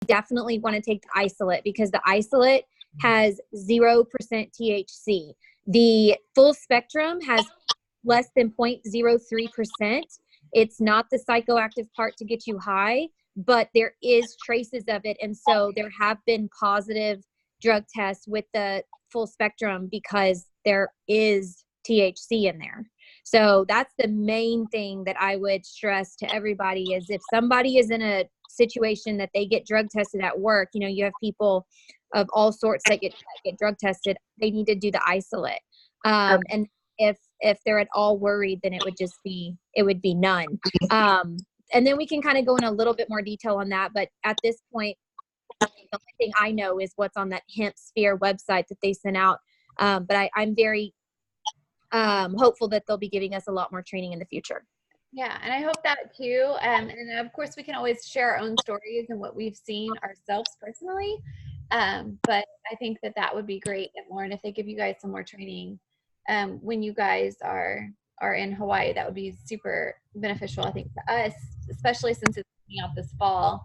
definitely want to take the isolate, because the isolate has 0% THC. The full spectrum has less than 0.03%. It's not the psychoactive part to get you high, but there is traces of it. And so there have been positive drug tests with the full spectrum because there is THC in there. So that's the main thing that I would stress to everybody is if somebody is in a situation that they get drug tested at work, you know, you have people of all sorts that get drug tested, they need to do the isolate. And if they're at all worried, then it would be none. And then we can kind of go in a little bit more detail on that. But at this point, the only thing I know is what's on that Hemp Sphere website that they sent out. But I'm very hopeful that they'll be giving us a lot more training in the future. Yeah, and I hope that too. And of course, we can always share our own stories and what we've seen ourselves personally. But I think that would be great, and Lauren, if they give you guys some more training when you guys are in Hawaii, that would be super beneficial, I think, to us, especially since it's coming out this fall,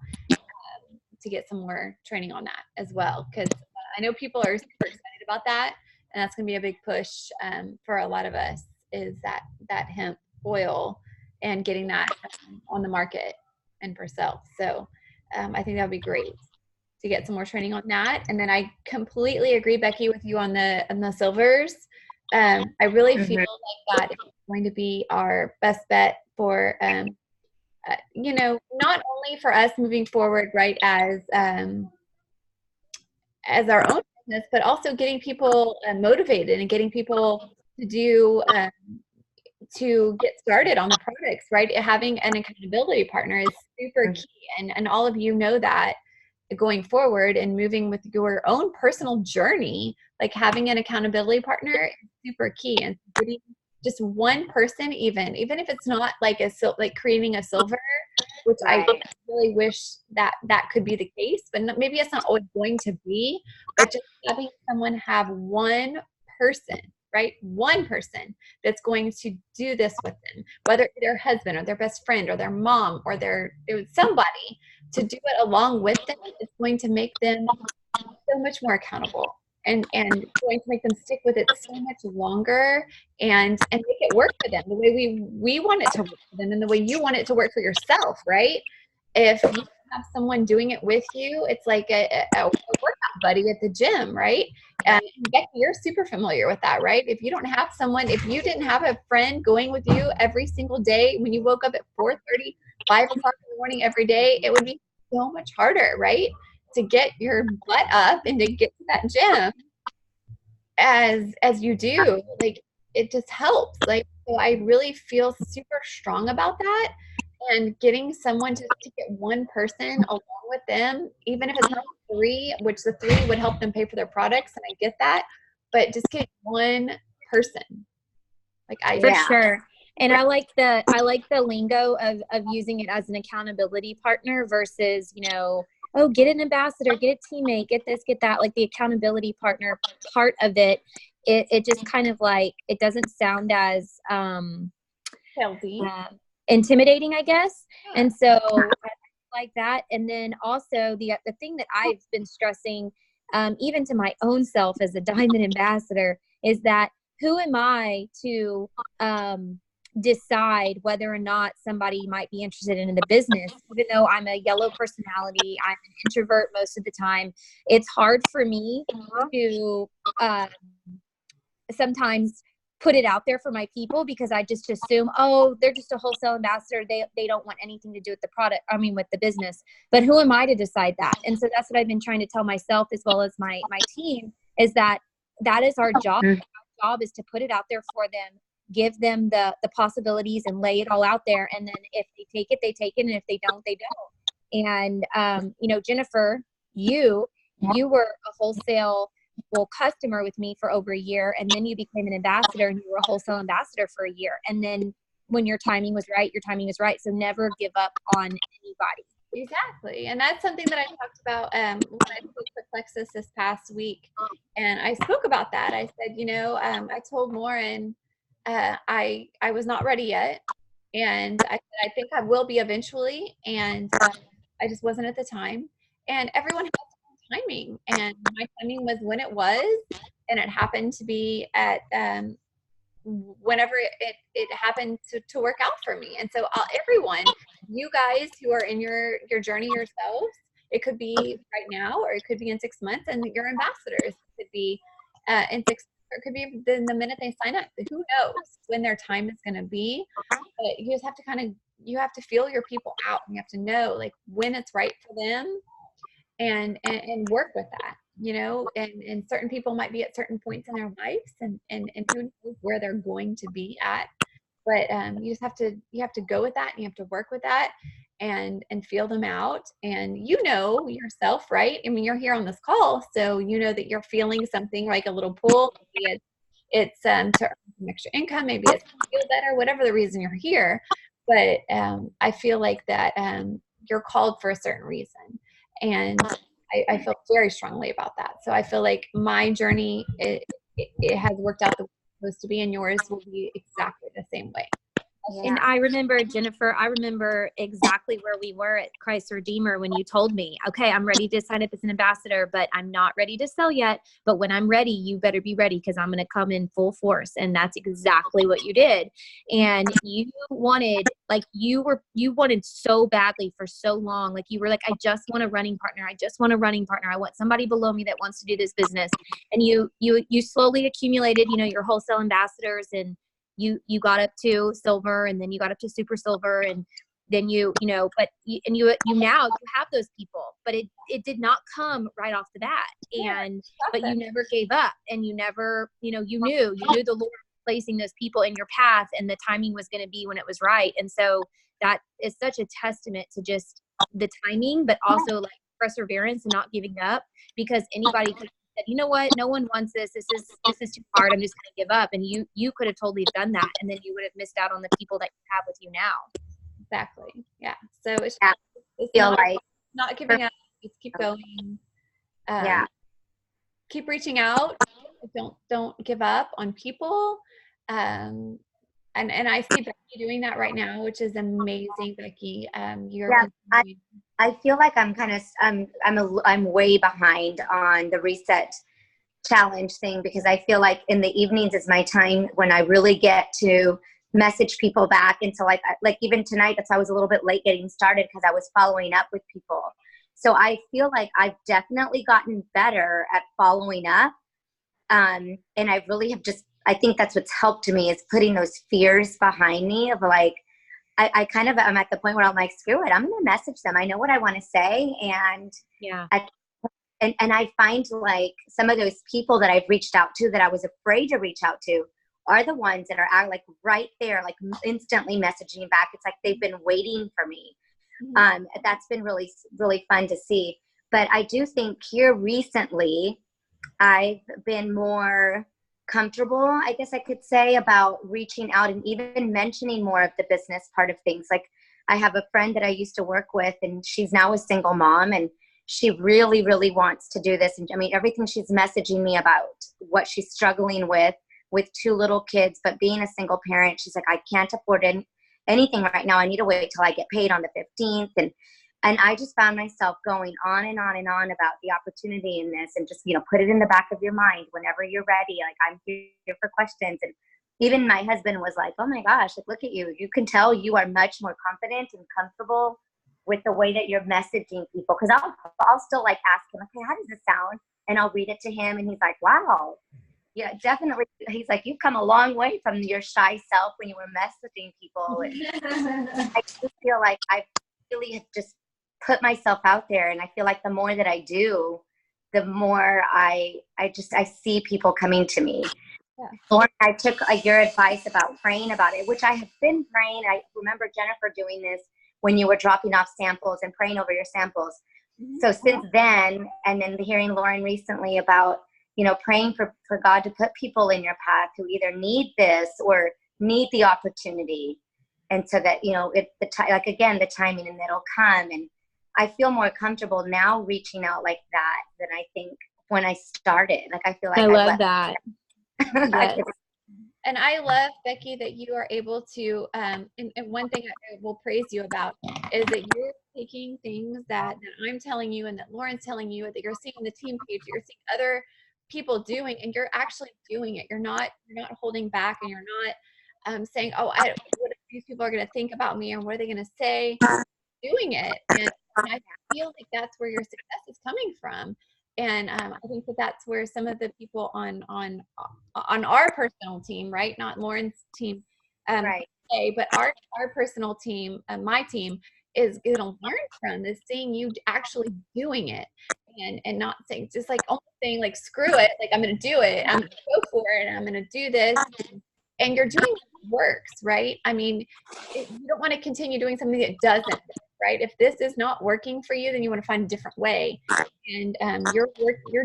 to get some more training on that as well. Because I know people are super excited about that, and that's going to be a big push for a lot of us, is that hemp oil and getting that on the market and for sale. So I think that would be great to get some more training on that. And then I completely agree, Becky, with you on the silvers. I really feel like that is going to be our best bet for, you know, not only for us moving forward, right, as our own business, but also getting people motivated and getting people to do to get started on the products, right? Having an accountability partner is super key. And all of you know that going forward and moving with your own personal journey, like having an accountability partner is super key. And getting just one person, even if it's not like creating a silver, which I really wish that could be the case, but maybe it's not always going to be, but just having someone have one person, right? One person that's going to do this with them, whether their husband or their best friend or their mom or somebody to do it along with them, is going to make them so much more accountable and going to make them stick with it so much longer and make it work for them the way we want it to work for them and the way you want it to work for yourself, right? If you have someone doing it with you, it's like a workout buddy at the gym, right? And Becky, you're super familiar with that, right? If you didn't have a friend going with you every single day when you woke up at 4:30, 5 o'clock in the morning every day, it would be so much harder, right? To get your butt up and to get to that gym as you do. Like, it just helps. Like, so I really feel super strong about that. And getting someone to get one person along with them, even if it's not 3, which the 3 would help them pay for their products, and I get that, but just get one person. Like, for sure. And I like the lingo of using it as an accountability partner versus, you know, oh, get an ambassador, get a teammate, get this, get that. Like the accountability partner part of it, it just kind of like, it doesn't sound as healthy, intimidating, I guess. And so I like that. And then also the thing that I've been stressing, even to my own self as a Diamond ambassador, is that who am I to decide whether or not somebody might be interested in the business? Even though I'm a yellow personality, I'm an introvert most of the time, it's hard for me to sometimes put it out there for my people, because I just assume, oh, they're just a wholesale ambassador. They don't want anything to do with the product. I mean, with the business. But who am I to decide that? And so that's what I've been trying to tell myself as well as my team, is that is our job. Our job is to put it out there for them, give them the possibilities and lay it all out there. And then if they take it, they take it. And if they don't, they don't. And, you know, Jennifer, you were a wholesale customer with me for over a year, and then you became an ambassador, and you were a wholesale ambassador for a year. And then when your timing was right, your timing is right. So never give up on anybody. Exactly. And that's something that I talked about when I spoke with Plexus this past week. And I spoke about that. I said, you know, I told Lauren I was not ready yet. And I said, I think I will be eventually. And I just wasn't at the time. and everyone has timing, and my timing was when it was, and it happened to be at whenever it happened to work out for me. And so everyone, you guys who are in your journey yourselves, it could be right now, or it could be in 6 months, and your ambassadors, it could be in 6 months, or it could be the minute they sign up. Who knows when their time is going to be? But you just have to you have to feel your people out. You have to know like when it's right for them, and work with that, you know, and certain people might be at certain points in their lives, and who knows where they're going to be at. But you just have to go with that, and you have to work with that, and feel them out. And you know yourself, right? I mean, you're here on this call, so you know that you're feeling something like a little pull. Maybe it's to earn some extra income, maybe it's to feel better, whatever the reason you're here. But I feel like that you're called for a certain reason, and I feel very strongly about that. So I feel like my journey, it has worked out the way it's supposed to be, and yours will be exactly the same way. Yeah. And I remember, Jennifer, I remember exactly where we were at Christ Redeemer when you told me, okay, I'm ready to sign up as an ambassador, but I'm not ready to sell yet. But when I'm ready, you better be ready, because I'm going to come in full force. And that's exactly what you did. And you wanted, like, you wanted so badly for so long. Like, you were like, I just want a running partner. I just want a running partner. I want somebody below me that wants to do this business. And you slowly accumulated, you know, your wholesale ambassadors, and you got up to silver, and then you got up to super silver, and then you now you have those people, but it did not come right off the bat. And but you never gave up, and you never, you knew the Lord was placing those people in your path, and the timing was going to be when it was right. And so that is such a testament to just the timing, but also like perseverance and not giving up, because anybody could said, you know what, no one wants this. This is too hard. I'm just going to give up. And you could have totally done that, and then you would have missed out on the people that you have with you now. Exactly. Yeah. So it's not giving up. Just keep going. Keep reaching out. Don't give up on people. And I see Becky doing that right now, which is amazing, Becky. I feel like I'm way behind on the reset challenge thing, because I feel like in the evenings is my time when I really get to message people back. And so like even tonight, I was a little bit late getting started because I was following up with people. So I feel like I've definitely gotten better at following up. And I really have I think that's what's helped me, is putting those fears behind me of like, I kind of am at the point where I'm like, screw it, I'm going to message them. I know what I want to say. And and I find like some of those people that I've reached out to that I was afraid to reach out to are the ones that are like right there, like instantly messaging back. It's like they've been waiting for me. Mm-hmm. That's been really, really fun to see. But I do think here recently, I've been more comfortable, I guess I could say, about reaching out and even mentioning more of the business part of things. Like, I have a friend that I used to work with, and she's now a single mom, and she really, really wants to do this. And I mean, everything she's messaging me about what she's struggling with 2 little kids, but being a single parent, she's like, I can't afford anything right now. I need to wait till I get paid on the 15th. And I just found myself going on and on and on about the opportunity in this, and just, put it in the back of your mind whenever you're ready. Like, I'm here for questions. And even my husband was like, oh my gosh, like, look at you. You can tell you are much more confident and comfortable with the way that you're messaging people. Cause I'll still like ask him, okay, how does this sound? And I'll read it to him, and he's like, wow, yeah, definitely. He's like, you've come a long way from your shy self when you were messaging people. And I just feel like I really have just put myself out there, and I feel like the more that I do, the more I see people coming to me. Yeah. Lauren, I took your advice about praying about it, which I have been praying. I remember Jennifer doing this when you were dropping off samples and praying over your samples. Mm-hmm. So since then, and then hearing Lauren recently about, praying for God to put people in your path who either need this or need the opportunity. And so that, the timing, and it'll come. And I feel more comfortable now reaching out like that than I think when I started. Like, I feel like I love that. Yes. And I love, Becky, that you are able to, and one thing I will praise you about is that you're taking things that I'm telling you and that Lauren's telling you, that you're seeing the team page, you're seeing other people doing, and you're actually doing it. You're not holding back, and you're not saying, oh, what if these people are going to think about me, and what are they going to say? Doing it. And I feel like that's where your success is coming from. And I think that that's where some of the people on our personal team, right, not Lauren's team, Right. but our personal team, my team, is going to learn from is seeing you actually doing it, and not saying, just like almost saying like, screw it, like I'm going to do it, I'm going to go for it, and I'm going to do this, and you're doing what works, right? I mean, you don't want to continue doing something that doesn't work, right? If this is not working for you, then you want to find a different way, and you're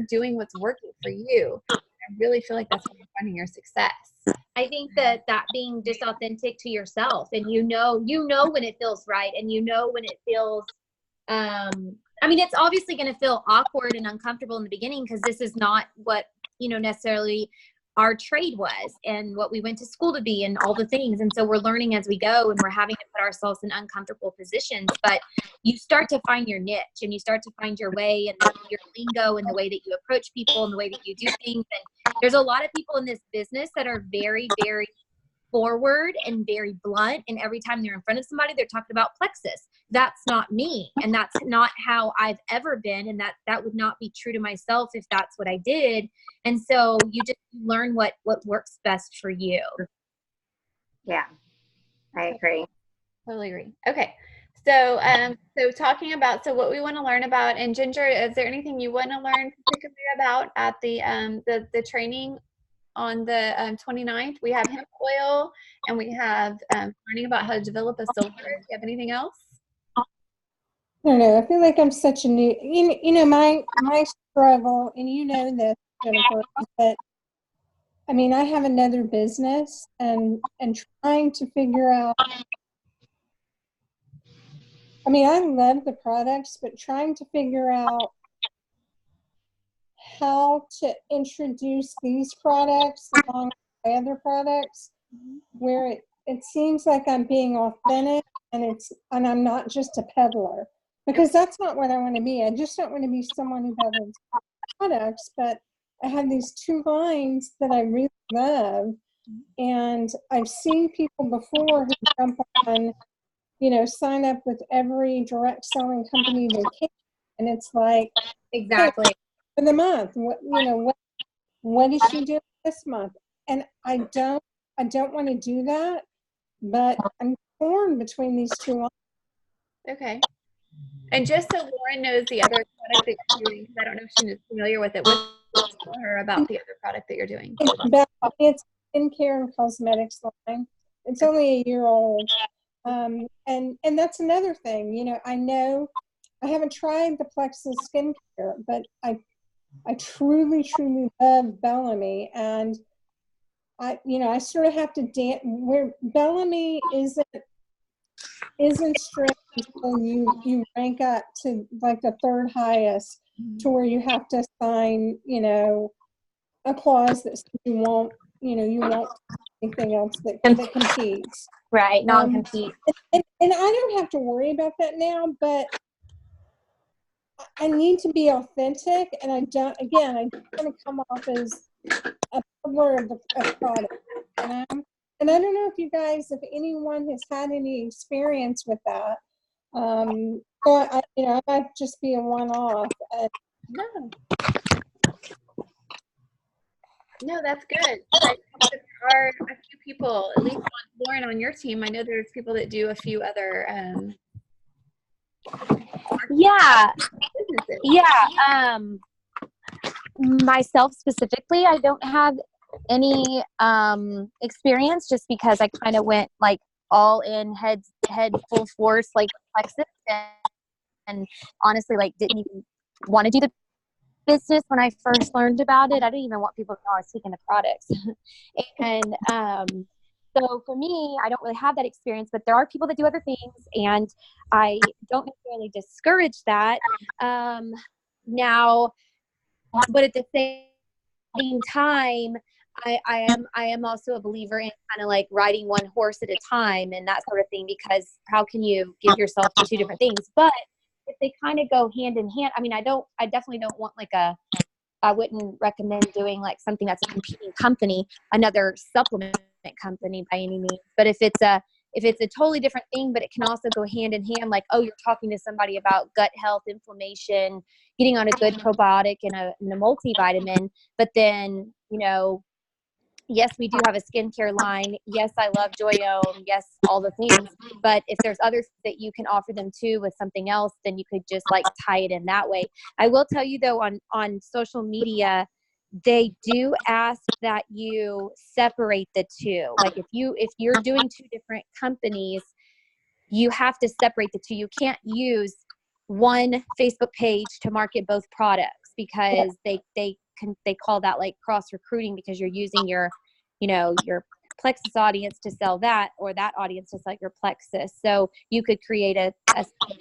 doing what's working for you. I really feel like that's where you're finding your success. I think that being just authentic to yourself, and you know when it feels right, and you know when it feels, I mean, it's obviously going to feel awkward and uncomfortable in the beginning, because this is not what, necessarily our trade was and what we went to school to be and all the things. And so we're learning as we go, and we're having to put ourselves in uncomfortable positions, but you start to find your niche, and you start to find your way, and your lingo, and the way that you approach people, and the way that you do things. And there's a lot of people in this business that are very, very forward and very blunt, and every time they're in front of somebody, they're talking about plexus. That's not me, and that's not how I've ever been, and that would not be true to myself if that's what I did. And so you just learn what works best for you. Yeah, I agree. Totally agree. Okay. So, so talking about, so what we want to learn about, and Ginger, is there anything you want to learn particularly about at the training on the 29th? We have hemp oil, and we have learning about how to develop a silver. Do you have anything else? I don't know. I feel like I'm such a new, my struggle, and this, Jennifer, is that, I mean, I have another business, and trying to figure out, I mean, I love the products, but trying to figure out how to introduce these products along with other products where it seems like I'm being authentic, and I'm not just a peddler, because that's not what I want to be. I just don't want to be someone who peddles products, but I have these two lines that I really love, and I've seen people before who jump on, sign up with every direct selling company they can, and it's like, Exactly. hey, for the month, what is she doing this month? And I don't want to do that, but I'm torn between these two lines. Okay. And just so Lauren knows the other product that you're doing, because I don't know if she's familiar with it, what's tell her about the other product that you're doing? It's skincare and cosmetics line. It's only a year old. And that's another thing, I know I haven't tried the Plexus skincare, but I truly, truly love Bellamy, and I sort of have to dance where Bellamy isn't strict until you rank up to like the third highest, to where you have to sign, a clause that you won't anything else that competes. Right, non-compete. And I don't have to worry about that now, but I need to be authentic, and I don't want to come off as a peddler of a product. And I don't know if anyone has had any experience with that. So I might just be a one-off. No, that's good. I think there are a few people, at least Lauren, on your team. I know there's people that do a few other businesses. Yeah. Myself specifically, I don't have any experience, just because I kind of went like all in head full force, like Plexus, and honestly, like, didn't even want to do the business when I first learned about it. I didn't even want people to know I was taking the products. And so for me, I don't really have that experience, but there are people that do other things, and I don't necessarily discourage that. Now, but at the same time, I am also a believer in kind of like riding one horse at a time and that sort of thing, because how can you give yourself to two different things? But if they kind of go hand in hand, I mean, I definitely don't want like I wouldn't recommend doing like something that's a competing company, another supplement company by any means. But if it's a totally different thing, but it can also go hand in hand, like, oh, you're talking to somebody about gut health, inflammation, getting on a good probiotic and a multivitamin, but then, you know, yes, we do have a skincare line. Yes, I love Joyome. Yes, all the things. But if there's others that you can offer them too with something else, then you could just like tie it in that way. I will tell you though, on social media, they do ask that you separate the two. Like if you're doing two different companies, you have to separate the two. You can't use one Facebook page to market both products, because they call that like cross recruiting, because you're using your Plexus audience to sell that, or that audience to sell your Plexus. So you could create a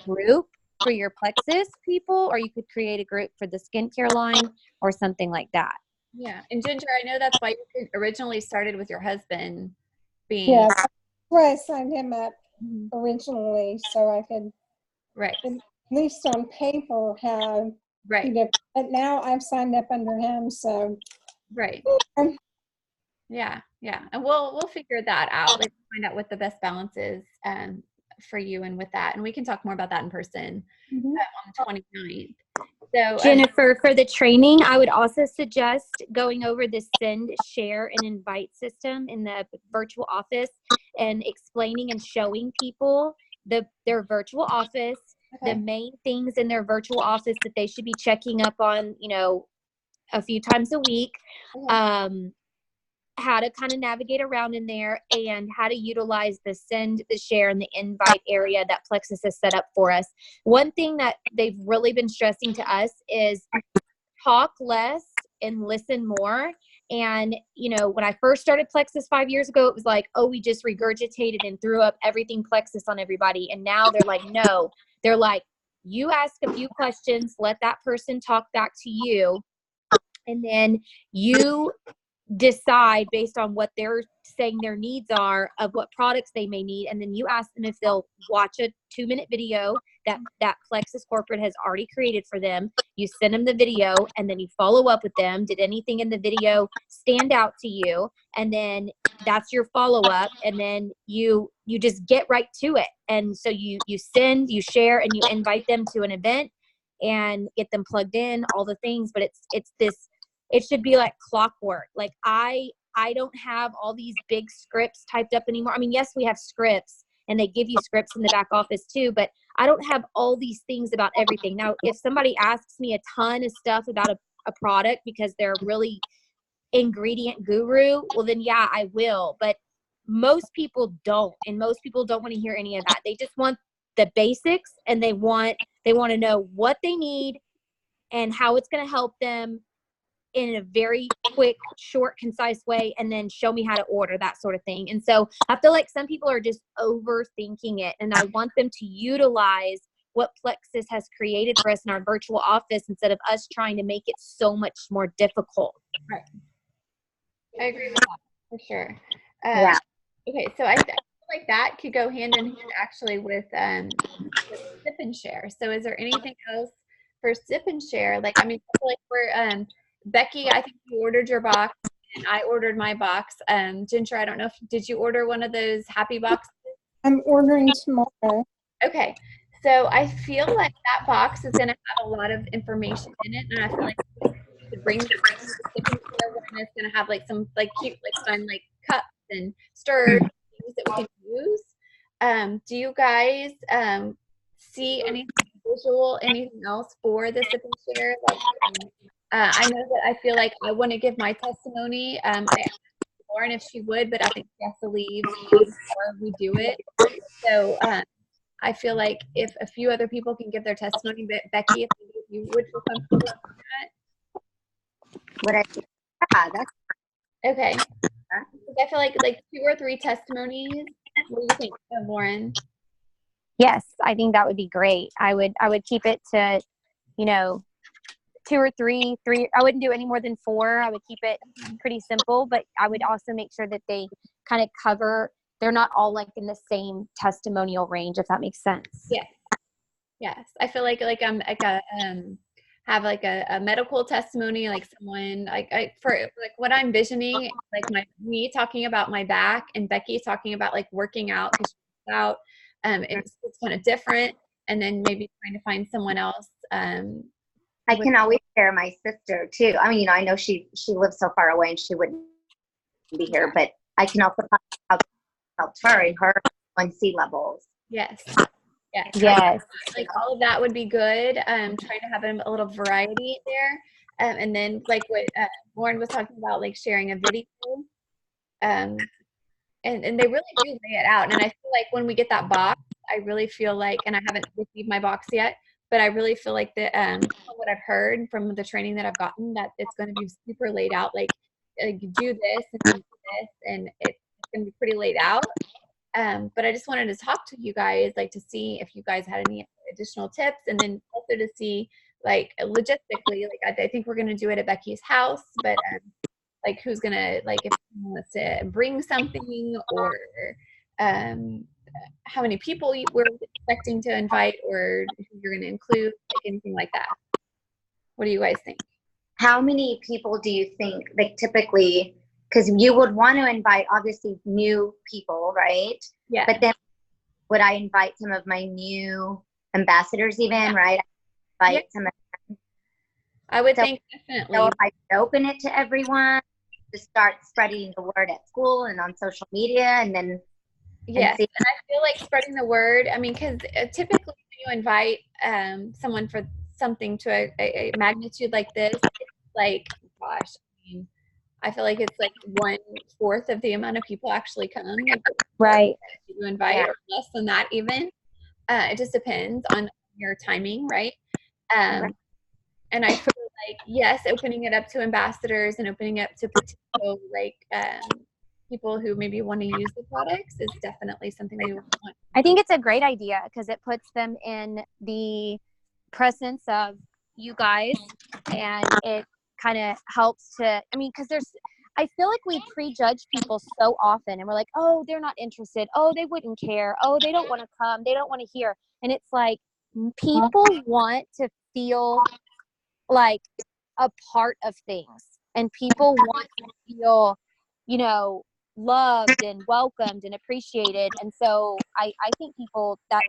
group for your Plexus people, or you could create a group for the skincare line or something like that. Yeah. And Ginger, I know that's why you originally started with your husband being. Yes, that's why I signed him up originally, so I could, right, at least on paper, have right, but now I've signed up under him, so. right. Yeah, yeah. And we'll figure that out. Like find out what the best balance is for you and with that. And we can talk more about that in person on the 29th. So Jennifer, for the training, I would also suggest going over the send, share, and invite system in the virtual office and explaining and showing people their virtual office, the main things in their virtual office that they should be checking up on, you know, a few times a week, how to kind of navigate around in there, and how to utilize the send, the share, and the invite area that Plexus has set up for us. One thing that they've really been stressing to us is talk less and listen more. And, you know, when I first started Plexus 5 years ago, it was like, oh, we just regurgitated and threw up everything Plexus on everybody. And now they're like, no, they're like, you ask a few questions, let that person talk back to you, and then you decide based on what they're saying their needs are of what products they may need. And then you ask them if they'll watch a 2-minute video that Plexus Corporate has already created for them. You send them the video, and then you follow up with them. Did anything in the video stand out to you? And then that's your follow-up. And then you just get right to it. And so you send, you share, and you invite them to an event and get them plugged in, all the things. But it's this, it should be like clockwork. Like I don't have all these big scripts typed up anymore. I mean, yes, we have scripts, and they give you scripts in the back office too, but I don't have all these things about everything. Now, if somebody asks me a ton of stuff about a product because they're really ingredient guru, well then yeah, I will. But most people don't, and most people don't want to hear any of that. They just want the basics, and they want to know what they need and how it's going to help them in a very quick, short, concise way, and then show me how to order, that sort of thing. And so I feel like some people are just overthinking it, and I want them to utilize what Plexus has created for us in our virtual office instead of us trying to make it so much more difficult. Right. I agree with that for sure. Yeah. Okay, so I feel like that could go hand in hand actually with Sip and Share. So is there anything else for Sip and Share? Like, I mean, I feel like we're Becky, I think you ordered your box, and I ordered my box. Ginger, I don't know did you order one of those happy boxes? I'm ordering tomorrow. Okay, so I feel like that box is going to have a lot of information in it, and I feel like we should bring the Sip and Share one. It's going to have like some like cute, like fun, like cups and stirred things that we can use. Do you guys see anything visual, anything else for the Sip and Share? Like, I know that I feel like I want to give my testimony. I asked Lauren if she would, but I think she has to leave before we do it. So I feel like if a few other people can give their testimony, Becky, if you would feel comfortable with that. That's Okay. I feel like 2 or 3 testimonies. What do you think, Lauren? Yes, I think that would be great. I would keep it to, 2 or 3. I wouldn't do any more than 4. I would keep it pretty simple, but I would also make sure that they kind of cover, they're not all like in the same testimonial range, if that makes sense. Yes. Yes. I feel like I'm like a have like a medical testimony, like someone for like what I'm visioning, like me talking about my back and Becky talking about like working out because she's out. It's kind of different, and then maybe trying to find someone else. I can always share my sister too. I mean, I know she lives so far away and she wouldn't be here, but I can also talk about how helped her in her 1C levels. Yes. Yes. Yes. Like all of that would be good. Trying to have a little variety there. And then like what Lauren was talking about, like sharing a video. And they really do lay it out. And I feel like when we get that box, I really feel like, and I haven't received my box yet, but I really feel like that from what I've heard from the training that I've gotten, that it's going to be super laid out. Like do this and do this, and it's going to be pretty laid out. But I just wanted to talk to you guys, like to see if you guys had any additional tips, and then also to see like logistically, like I think we're going to do it at Becky's house, but like who's going to, like if someone wants to bring something, or how many people we're expecting to invite, or who you're going to include, like anything like that. What do you guys think? How many people do you think, like typically, because you would want to invite obviously new people, right? Yeah. But then would I invite some of my new ambassadors even, right? Invite some of them. I would think definitely. So if I could open it to everyone, to start spreading the word at school and on social media, and then yes, and I feel like spreading the word. I mean, because typically when you invite someone for something to a magnitude like this, it's like, gosh, I mean, I feel like it's like 1/4 of the amount of people actually come. Like, right. You invite, or less than that even. It just depends on your timing, right? And I feel like, yes, opening it up to ambassadors and opening it up to potential like people who maybe want to use the products is definitely something we want. I think it's a great idea because it puts them in the presence of you guys, and it kind of helps to, I mean, because I feel like we prejudge people so often, and we're like, oh, they're not interested. Oh, they wouldn't care. Oh, they don't want to come. They don't want to hear. And it's like, people want to feel like a part of things, and people want to feel, loved and welcomed and appreciated. And so I think people that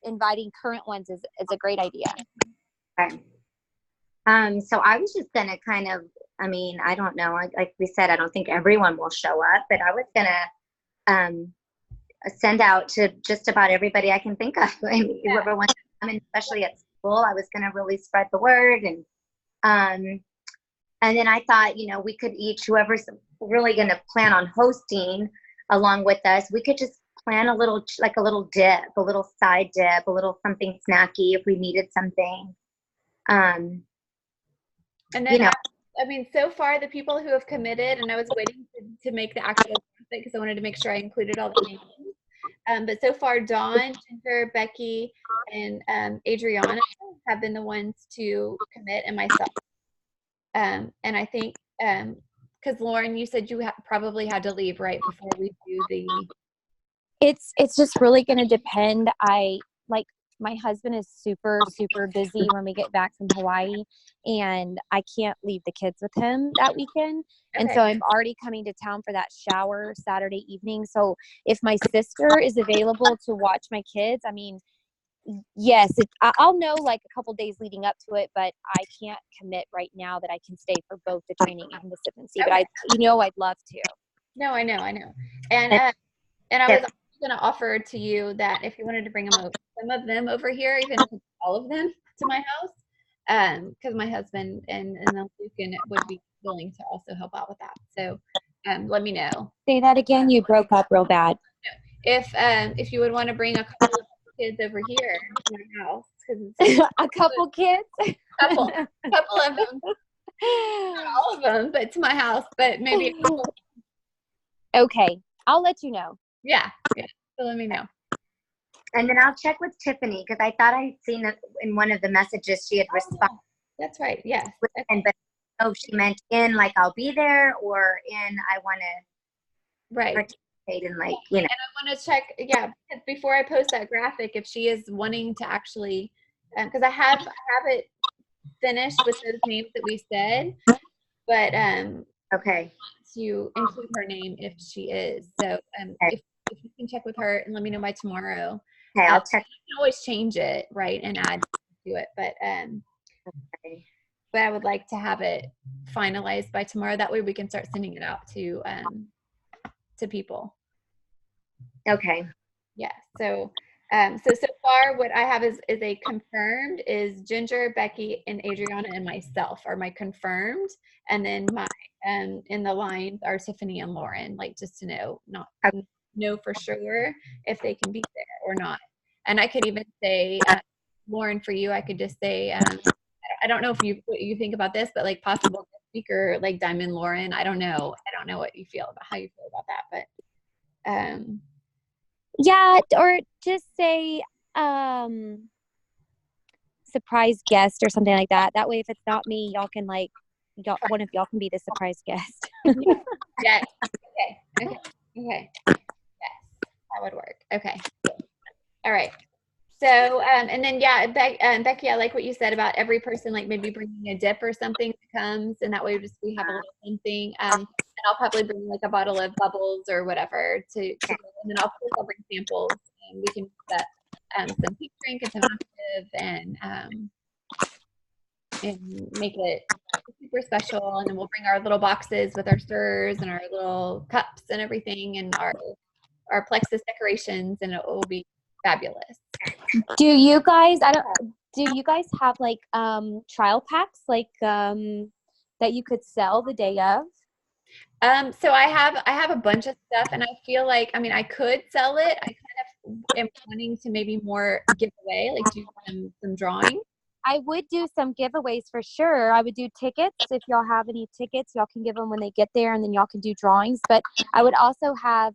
inviting current ones is a great idea. Okay. So I was just gonna kind of, I mean, I don't know, like we said, I don't think everyone will show up, but I was gonna send out to just about everybody I can think of. I mean, whoever wants to come, and especially at school, I was gonna really spread the word. And then I thought, we could each, whoever's really gonna plan on hosting along with us, we could just plan a little dip, a little side dip, a little something snacky if we needed something. And then, I mean, so far the people who have committed, and I was waiting to make the actual graphic because I wanted to make sure I included all the names. But so far, Dawn, Ginger, Becky, and Adriana have been the ones to commit, and myself. And I think, because Lauren, you said you probably had to leave right before we do the. It's just really going to depend. My husband is super, super busy when we get back from Hawaii, and I can't leave the kids with him that weekend. Okay. And so I'm already coming to town for that shower Saturday evening. So if my sister is available to watch my kids, I mean, yes, I'll know like a couple days leading up to it, but I can't commit right now that I can stay for both the training and the sip and see. Okay. But I'd love to. No, I know. And I was going to offer to you that if you wanted to bring some of them over here, even if it's all of them, to my house, because my husband and Lucan would be willing to also help out with that. So let me know. Say that again. You broke up real bad. If you would want to bring a couple of kids over here to my house, a couple kids, couple of them, not all of them, but to my house, but maybe. Okay, I'll let you know. Yeah. So let me know. And then I'll check with Tiffany, because I thought I'd seen it in one of the messages she had responded. That's right. Yes. Okay. And but oh, she meant in like I'll be there, or in I want to Right. participate in like, you know. And I want to check, yeah, because before I post that graphic, if she is wanting to actually, because I have it finished with those names that we said, but Okay. to include her name if she is. So Okay. if you can check with her and let me know by tomorrow. Okay, I'll check. You can always change it, right, and add to it, Okay. but I would like to have it finalized by tomorrow. That way we can start sending it out to people. Okay. Yeah. So so far what I have is a confirmed is Ginger, Becky, and Adriana and myself are my confirmed, and then my in the lines are Tiffany and Lauren, like just to know for sure if they can be there or not. And I could even say Lauren, for you, I could just say I don't know if what you think about this, but like possible speaker like Diamond Lauren. I don't know what you feel about how you feel about that, but Yeah, or just say surprise guest or something like that. That way, if it's not me, y'all can one of y'all can be the surprise guest. yes. Okay. Yes, that would work. Okay. All right. So, and then, yeah, Becky, I like what you said about every person, like maybe bringing a dip or something that comes, and that way we have a little something. And I'll probably bring like a bottle of bubbles or whatever and then I'll bring samples, and we can set some peach drink and some active and make it super special. And then we'll bring our little boxes with our stirrers and our little cups and everything, and our Plexus decorations, and it will be fabulous. Do you guys have like trial packs like that you could sell the day of? So I have a bunch of stuff, and I feel like, I mean, I could sell it. I kind of am wanting to maybe more give away, like do some drawing. I would do some giveaways for sure. I would do tickets. If y'all have any tickets, y'all can give them when they get there, and then y'all can do drawings. But I would also have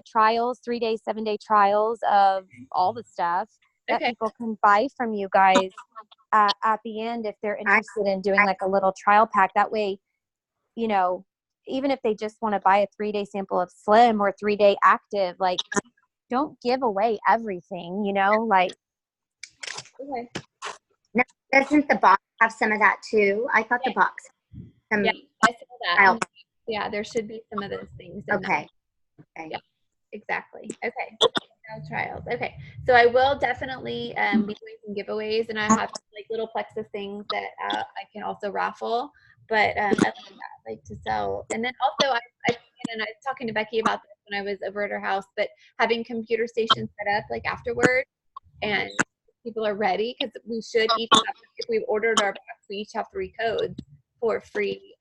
trials, 3-day, 7-day trials of all the stuff that people can buy from you guys at the end if they're interested in doing like a little trial pack. That way, you know, even if they just want to buy a 3-day sample of Slim or 3-day active, like don't give away everything, like. Okay. Now, doesn't the box have some of that too? I thought the box. Yeah, I saw that. Yeah, there should be some of those things. Okay. Yeah, exactly. Okay. No trials. Okay. So I will definitely be doing some giveaways, and I have like little Plexus things that I can also raffle. But I like to sell. And then also I was talking to Becky about this when I was over at her house, but having computer stations set up like afterward, and people are ready, because we should each have, if we've ordered our box, we each have 3 codes for free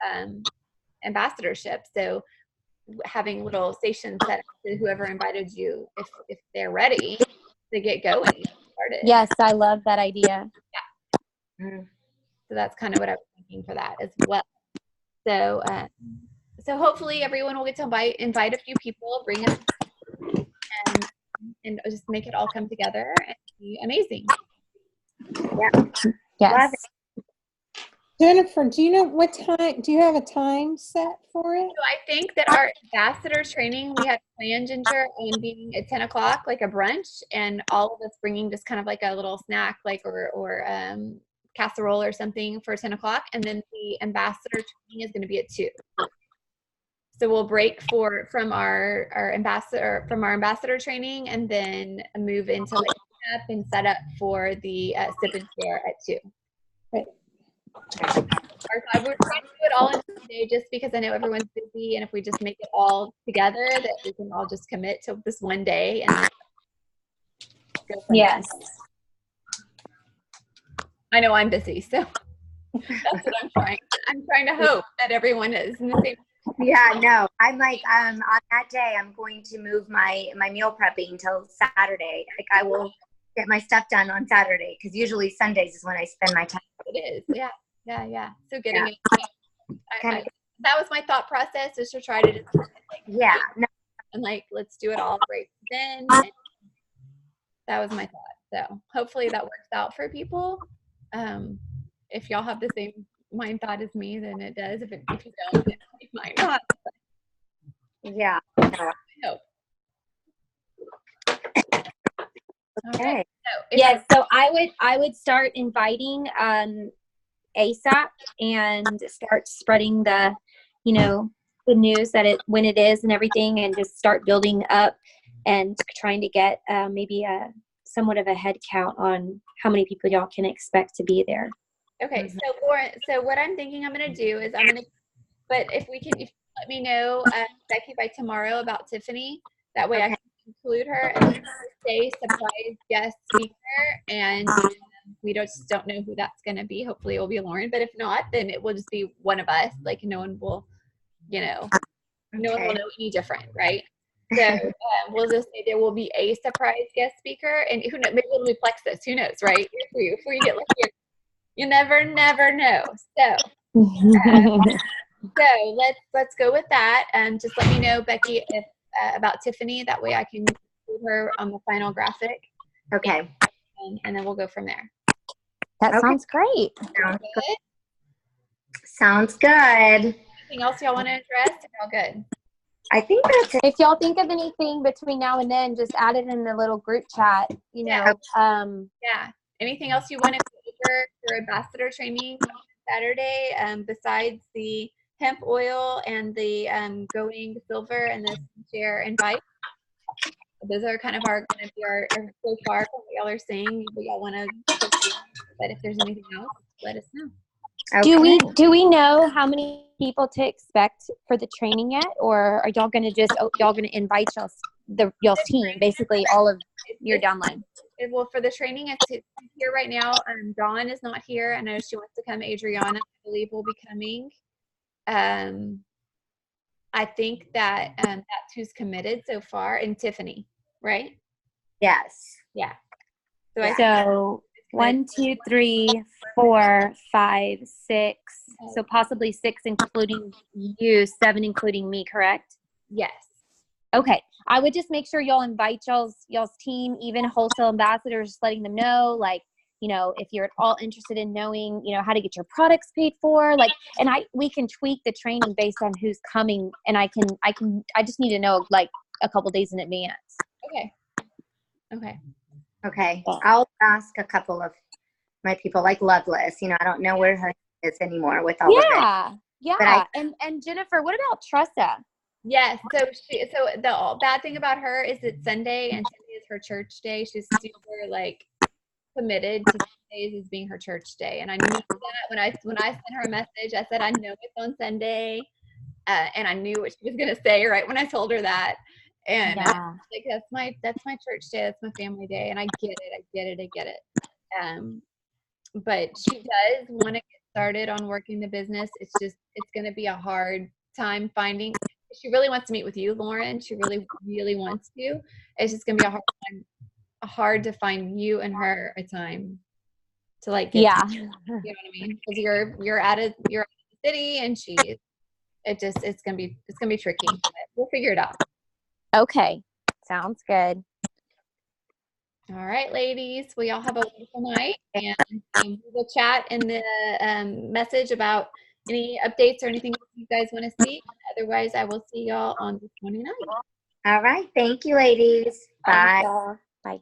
ambassadorship. So having little stations set up to whoever invited you, if they're ready to get going started. Yes, I love that idea. Yeah. Mm-hmm. So that's kind of what I was thinking for that as well. So so hopefully everyone will get to invite a few people, bring us, and just make it all come together and be amazing. Yeah. Yes. Jennifer, do you know what time? Do you have a time set for it? So I think that our ambassador training, we had planned, Ginger, on being at 10 o'clock, like a brunch, and all of us bringing just kind of like a little snack, like or casserole or something for 10 o'clock, and then the ambassador training is going to be at 2. So we'll break from our ambassador training, and then move into like up and set up for the sip and share at 2. Right. I would try to do it all in one day, just because I know everyone's busy, and if we just make it all together, that we can all just commit to this one day and go from Yes. there. I know I'm busy, so that's what I'm trying. I'm trying to hope that everyone is in the same. Yeah, no, I'm like, on that day, I'm going to move my meal prepping until Saturday. Like I will get my stuff done on Saturday, because usually Sundays is when I spend my time. It is, yeah. So getting it, that was my thought process, is to try to just and like, let's do it all right then. And that was my thought. So hopefully that works out for people. if y'all have the same mind thought as me, then it does. If you don't, then it might not. Yeah. I hope. Okay. So if Yes, so I would start inviting ASAP and start spreading the, you know, the news that when it is and everything, and just start building up and trying to get maybe a somewhat of a head count on how many people y'all can expect to be there. Okay, so Lauren, so what I'm thinking I'm gonna do is but if you let me know, Becky, by tomorrow about Tiffany, that way I Okay. can include her and say surprise guest speaker, and we just don't know who that's gonna be. Hopefully it will be Lauren, but if not, then it will just be one of us. Like no one will, you know, no one will know any different, right? So we'll just say there will be a surprise guest speaker, and who knows, maybe it'll be Plexus. Who knows, right? If we get lucky, you never know. So let's go with that. Just let me know, Becky, if about Tiffany. That way I can include her on the final graphic. Okay. And then we'll go from there. That Okay. sounds great. Sounds Good? good. Sounds good. Anything else y'all want to address? We're all good. I think that's it. If y'all think of anything between now and then, just add it in the little group chat, you know. Yeah. Anything else you want to go over for ambassador training on Saturday, besides the hemp oil and the going silver and the share invite? Those are kind of going to be our so far from what y'all are saying. What y'all want to, but if there's anything else, let us know. Okay. Do we know how many people to expect for the training yet, or are y'all gonna invite y'all's team, basically all of your downline? Well, for the training, it's here right now. Dawn is not here. I know she wants to come. Adriana, I believe, will be coming. I think that that's who's committed so far, and Tiffany, right? Yes. Yeah. Yeah. So 1, 2, 3, 4, 5, 6. So possibly 6 including you, 7 including me, correct? Yes. Okay. I would just make sure y'all invite y'all's team, even wholesale ambassadors, just letting them know, like, you know, if you're at all interested in knowing, you know, how to get your products paid for, like, and we can tweak the training based on who's coming, and I just need to know like a couple days in advance. Okay. Okay. Yeah. I'll ask a couple of my people, like Loveless. You know, I don't know where her is anymore with all of it. Yeah. And Jennifer, what about Tressa? Yes. So the bad thing about her is it's Sunday, and Sunday is her church day. She's super like committed to Sundays as being her church day, and I knew that when I sent her a message. I said I know it's on Sunday, and I knew what she was gonna say right when I told her that. And like that's my church day, that's my family day, and I get it. But she does want to get started on working the business. It's going to be a hard time finding. She really wants to meet with you, Lauren. She really, really wants to. It's just going to be hard to find you and her a time to like get together, you know what I mean? Because you're out of the city, and it's gonna be tricky. But we'll figure it out. Okay. Sounds good. All right, ladies. Well, y'all have a wonderful night, and we will chat in the message about any updates or anything you guys want to see. Otherwise, I will see y'all on the 29th. All right. Thank you, ladies. Bye. Bye.